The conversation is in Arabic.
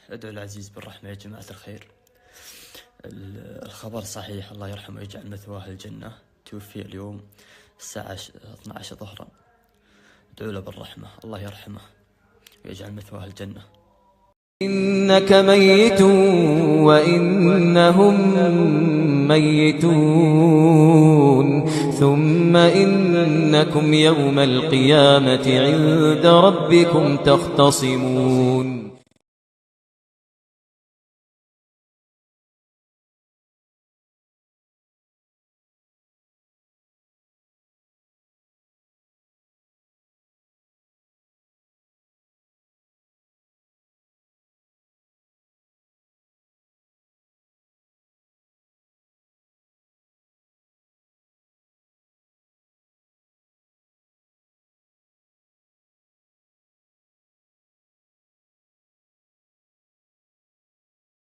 ادعوا العزيز بالرحمة يا جماعة الخير. الخبر صحيح، الله يرحمه ويجعل مثواه الجنة. توفي اليوم الساعة 12 ظهرا. ادعوا له بالرحمة، الله يرحمه ويجعل مثواه الجنة. إنك ميت وإنهم ميتون ثم إنكم يوم القيامة عند ربكم تختصمون.